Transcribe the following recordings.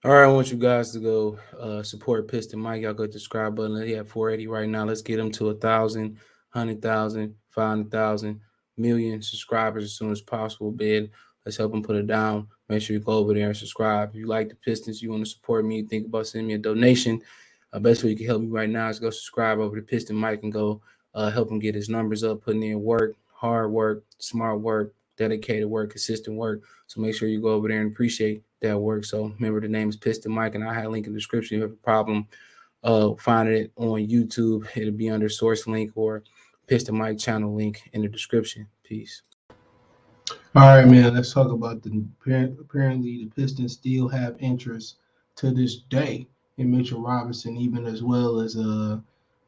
All right, I want you guys to go support Piston Mike. Y'all go to the subscribe button. He at 480 right now. Let's get him to 1,000, 100,000, 500,000, million subscribers as soon as possible, bid. Let's help him put it down. Make sure you go over there and subscribe. If you like the Pistons, you want to support me, think about sending me a donation. Best way you can help me right now is go subscribe over to Piston Mike and go help him get his numbers up, putting in work, hard work, smart work, dedicated work, consistent work. So make sure you go over there and appreciate that work. So remember, the name is Piston Mike, and I have a link in the description. If you have a problem finding it on YouTube, it'll be under source link or Piston Mike channel link in the description. Peace. All right, man. Let's talk about apparently the Pistons still have interest to this day in Mitchell Robinson, even as well as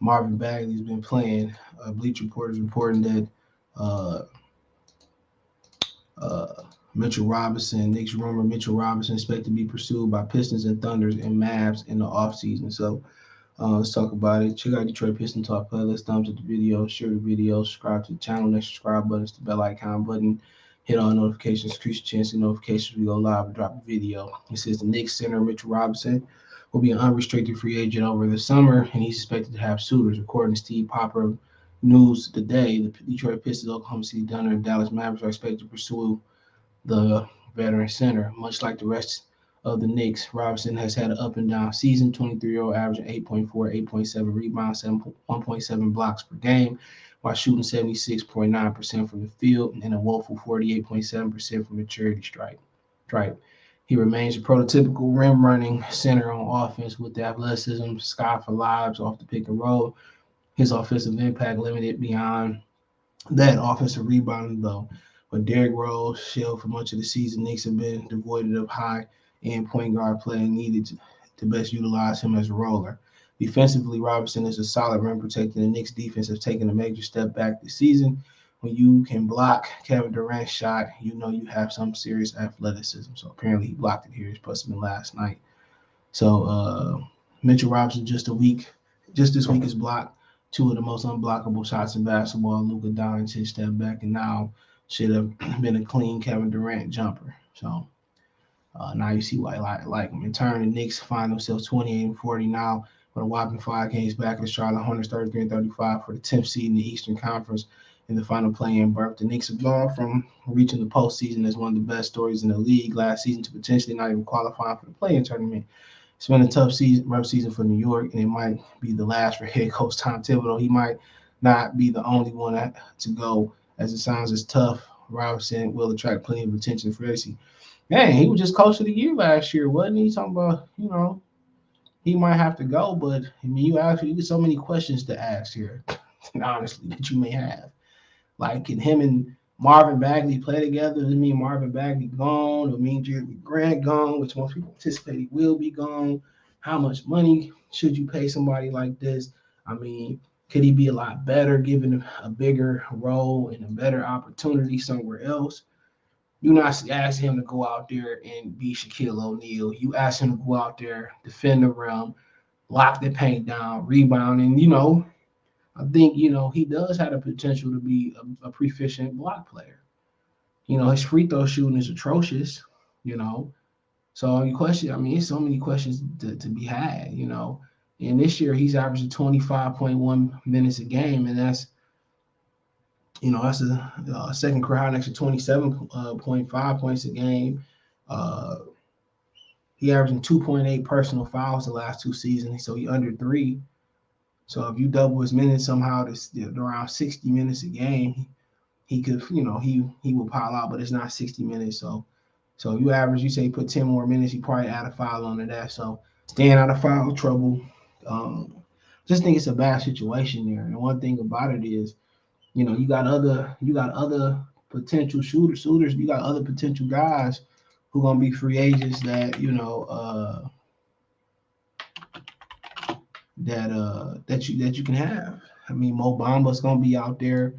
Marvin Bagley's been playing. Bleacher Report is reporting that uh, uh, Mitchell Robinson, Knicks rumor Mitchell Robinson expected to be pursued by Pistons and Thunders and Mavs in the offseason. So let's talk about it. Check out Detroit Pistons Talk playlist. Thumbs up the video, share the video, subscribe to the channel. Next subscribe button is the bell icon button. Hit on notifications, increase your chance of notifications. We go live and drop a video. It says the Knicks center Mitchell Robinson will be an unrestricted free agent over the summer, and he's expected to have suitors. According to Steve Popper of Newsday, the Detroit Pistons, Oklahoma City Thunder, and Dallas Mavericks are expected to pursue the veteran center. Much like the rest of the Knicks, Robinson has had an up and down season. 23-year-old averaging 8.4, 8.7 rebounds, 1.7 blocks per game, while shooting 76.9% from the field and a woeful 48.7% from the charity stripe. He remains a prototypical rim running center on offense with the athleticism, sky for lives off the pick and roll. His offensive impact limited beyond that offensive rebounding, though. When Derrick Rose shelled for much of the season, Knicks have been devoid of high end point guard play and needed to best utilize him as a roller. Defensively, Robinson is a solid rim protector. The Knicks defense has taken a major step back this season. When you can block Kevin Durant's shot, you know you have some serious athleticism. So apparently he blocked it here. He's supposed to be last night. So Mitchell Robinson just this week is blocked two of the most unblockable shots in basketball. Luka Doncic his step back and now should have been a clean Kevin Durant jumper. So now you see why I like him. In turn, the Knicks find themselves 28-40 now with a whopping 5 games back of the Charlotte Hornets, 33-35 for the 10th seed in the Eastern Conference in the final play-in berth. The Knicks have gone from reaching the postseason as one of the best stories in the league last season to potentially not even qualifying for the play-in tournament. It's been a rough season for New York, and it might be the last for head coach Tom Thibodeau. He might not be the only one to go, as it sounds as tough. Robinson will attract plenty of attention for AC. Man, he was just coach of the year last year, wasn't he? Talking about, he might have to go, but I mean, you get so many questions to ask here, honestly, that you may have. Like, can him and Marvin Bagley play together? Does it mean Marvin Bagley gone? Or mean Jeremy Grant gone, which most people anticipate he will be gone? How much money should you pay somebody like this? I mean, could he be a lot better given a bigger role and a better opportunity somewhere else? You not ask him to go out there and be Shaquille O'Neal. You ask him to go out there, defend the rim, lock the paint down, rebound, and I think he does have the potential to be a proficient block player. His free throw shooting is atrocious. You know, so you question. I mean, it's so many questions to be had. And this year he's averaging 25.1 minutes a game, and that's a second career high next to 27.5 points a game. Uh, he averaging 2.8 personal fouls the last 2 seasons, so he under three. So if you double his minutes somehow to around 60 minutes a game, he could, he will pile out, but it's not 60 minutes. So you say you put 10 more minutes, he probably add a foul onto that. So staying out of foul trouble. Um, just think it's a bad situation there. And one thing about it is, you got other potential shooters. You got other potential guys who gonna be free agents that that you can have. I mean, Mo Bamba's gonna be out there.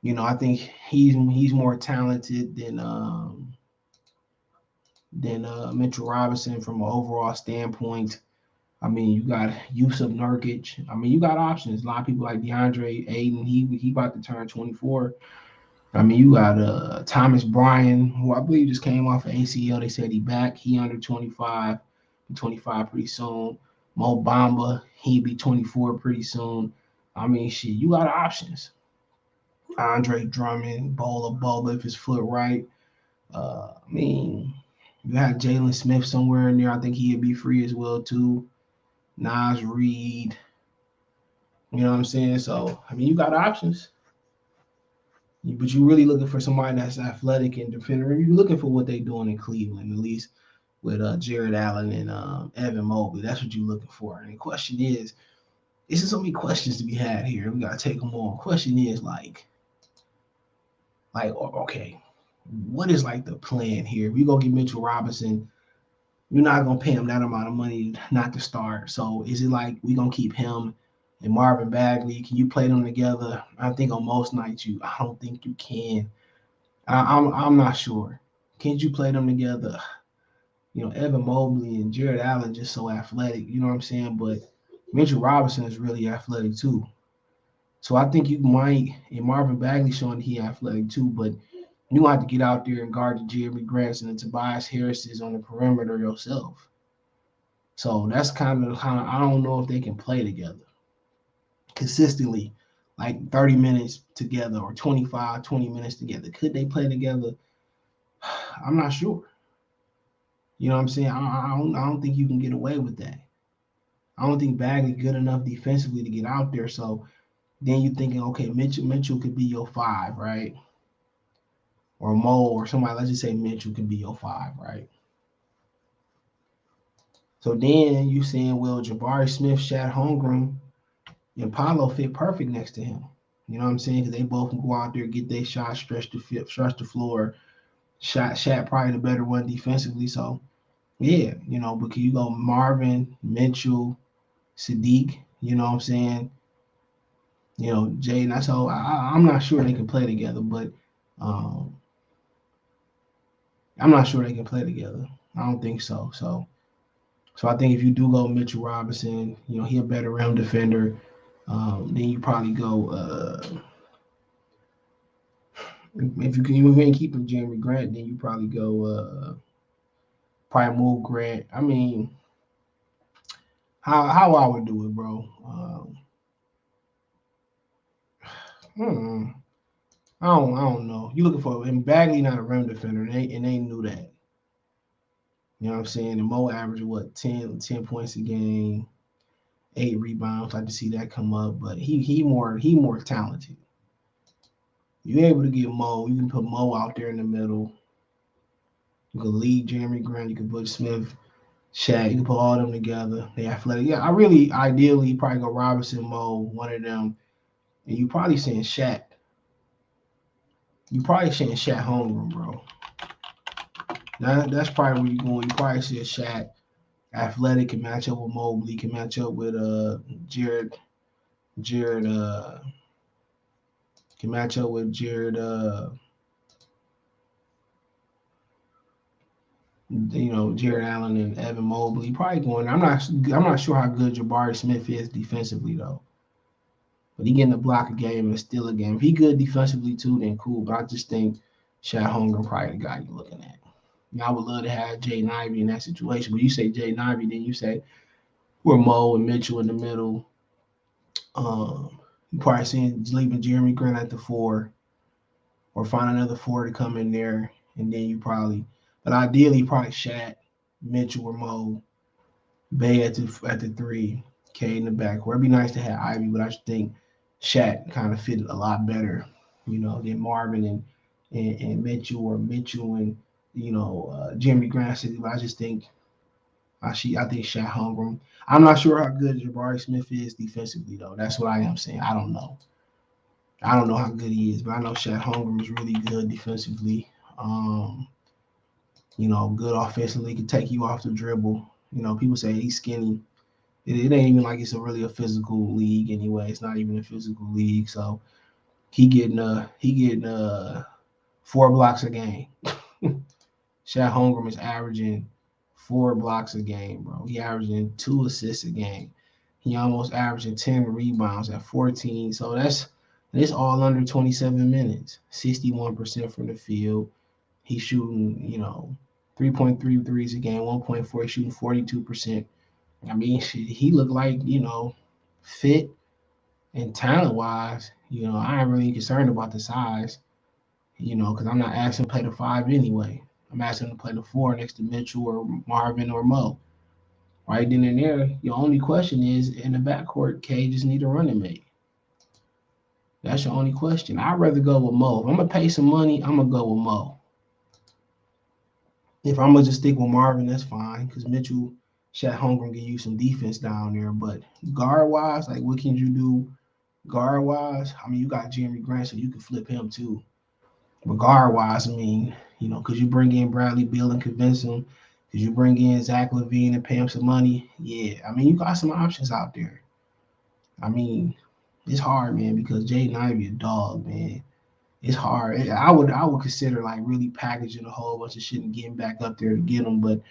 I think he's more talented than Mitchell Robinson from an overall standpoint. I mean, you got Yusuf Nurkic. I mean, you got options. A lot of people like DeAndre Ayton. He about to turn 24. I mean, you got Thomas Bryan, who I believe just came off of ACL. They said he back. He under 25, 25 pretty soon. Mo Bamba, he be 24 pretty soon. I mean, shit, you got options. Andre Drummond, Bola if his foot right. I mean, you had Jalen Smith somewhere in there. I think he'd be free as well too. Nas Reed, you know what I'm saying? So I mean, you got options, but you really looking for somebody that's athletic and defender. You're looking for what they doing in Cleveland, at least with Jared Allen and Evan Mobley. That's what you're looking for. And the question is, this is so many questions to be had here. We gotta take them on. Question is okay, what is like the plan here? If you go get Mitchell Robinson, you're not gonna pay him that amount of money not to start. So is it like we gonna keep him and Marvin Bagley? Can you play them together? I think on most nights I don't think you can. I'm not sure. Can't you play them together? You know, Evan Mobley and Jared Allen just so athletic. You know what I'm saying? But Mitchell Robinson is really athletic too. So I think you might, and Marvin Bagley showing he athletic too, but you have to get out there and guard the Jeremy Grants and the Tobias Harris's on the perimeter yourself. So that's kind of how I don't know if they can play together consistently, like 30 minutes together or 25, 20 minutes together. Could they play together? I'm not sure. You know what I'm saying? I don't think you can get away with that. I don't think Bagley good enough defensively to get out there. So then you're thinking, okay, Mitchell could be your five, right? Or Mo or somebody. Let's just say Mitchell could be your five, right? So then you saying, well, Jabari Smith, Shat Holmgren, and Paolo fit perfect next to him. You know what I'm saying? Because they both can go out there, get their shot, stretch the floor. Shat probably the better one defensively. So yeah, but can you go Marvin, Mitchell, Sadiq? You know what I'm saying? Jaden. So I'm not sure they can play together, but um, I'm not sure they can play together. I don't think so. So I think if you do go Mitchell Robinson, he a better rim defender. Then you probably go if you can keep him Jeremy Grant, then you probably go probably move Grant. I mean, how I would do it, bro. Hmm, I don't know. You looking for and Bagley not a rim defender, and they knew that. You know what I'm saying? And Mo averaged what 10 points a game, 8 rebounds. I like to see that come up, but he more talented. You're able to get Mo. You can put Mo out there in the middle. You can lead Jeremy Grant. You can put Smith, Shaq. You can put all of them together. They athletic. Yeah, I really ideally probably go Robinson, Mo, one of them, and you probably saying Shaq. You probably saying Shaq Holmgren, bro. That's probably where you going. You probably see a Shaq athletic can match up with Mobley, can match up with Jared. Jared can match up with Jared. Jared Allen and Evan Mobley. Probably going. I'm not sure how good Jabari Smith is defensively though. But he getting a block a game and steal a game. If he good defensively too, then cool. But I just think Shaq Holmgren probably the guy you're looking at. I would love to have Jay Ivey in that situation. But you say Jay Ivey, then you say we're Mo and Mitchell in the middle. You probably seeing leaving Jeremy Grant at the four, or find another four to come in there, and then but ideally probably Shaq, Mitchell or Mo, Bay at the three, K in the back. Where it'd be nice to have Ivy, but I just think Shaq kind of fit a lot better, than Marvin and Mitchell or Mitchell and Jeremy Grant. But I just think I think Shaq Holmgren. I'm not sure how good Jabari Smith is defensively though. That's what I am saying. I don't know. I don't know how good he is, but I know Shaq Holmgren is really good defensively. Um, good offensively, can take you off the dribble. People say he's skinny. It ain't even like it's a physical league anyway. It's not even a physical league. So he getting 4 blocks a game. Shaq Holmgren is averaging 4 blocks a game, bro. He averaging 2 assists a game. He almost averaging 10 rebounds at 14. So And it's all under 27 minutes. 61% from the field. He's shooting, 3.3 threes a game, 1.4. He's shooting 42%. I mean, he looked like, fit and talent wise. I ain't really concerned about the size, because I'm not asking him to play the five anyway. I'm asking him to play the four next to Mitchell or Marvin or Mo. Right then and there, your only question is in the backcourt, K just need a running mate. That's your only question. I'd rather go with Mo. If I'm gonna pay some money, I'm gonna go with Mo. If I'm gonna just stick with Marvin, that's fine. Because Mitchell, Shat Holmgren can use some defense down there. But guard wise, like what can you do guard wise? I mean, you got Jeremy Grant, so you can flip him too. But guard wise, I mean, could you bring in Bradley Beal and convince him? Could you bring in Zach LaVine and pay him some money? Yeah, I mean, you got some options out there. I mean, it's hard, man, because Jaden Ivey a dog, man. It's hard. I would consider like really packaging a whole bunch of shit and getting back up there to get them. But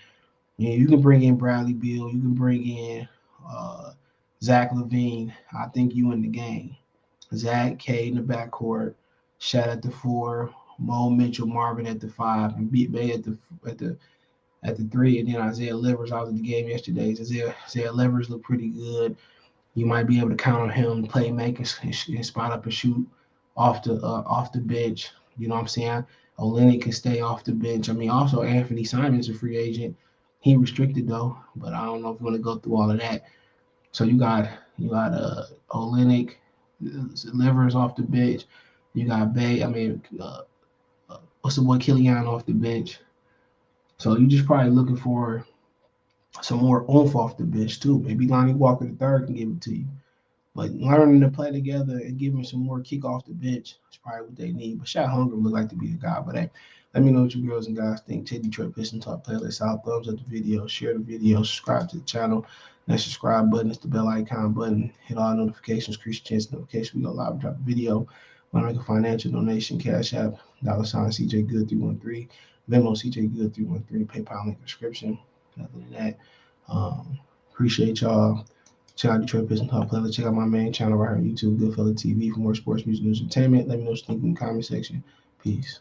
you can bring in Bradley Beal, you can bring in uh, Zach LaVine. I think you in the game. Zach K in the backcourt, Shat at the four, Mo Mitchell, Marvin at the five, and Beat Bay at the at the three, and then Isaiah Livers out of the game yesterday. Isaiah Livers looked pretty good. You might be able to count on him to play, make, and spot up and shoot off the bench. You know what I'm saying? Olenek can stay off the bench. I mean, also Anthony Simon's a free agent. He restricted though, but I don't know if we're gonna go through all of that. So you got Olenek, Livers off the bench. You got Bay. I mean, what's the boy Killian off the bench? So you just probably looking for some more oomph off the bench too. Maybe Lonnie Walker the third can give it to you. But learning to play together and giving some more kick off the bench is probably what they need. But Shot Hunger would like to be the guy. But hey, let me know what you girls and guys think. Check Detroit Pistons Talk playlist out. Thumbs up the video, share the video, subscribe to the channel. That subscribe button is the bell icon button. Hit all notifications, increase your chance notification. We go live, drop a video. Want to make a financial donation, Cash App, $ CJ Good 313, Venmo CJ Good 313, PayPal link description. Other than that, appreciate y'all. Check out Detroit Pistons Talk playlist. Check out my main channel right here on YouTube, Goodfella TV, for more sports, music, news, entertainment. Let me know what you think in the comment section. Peace.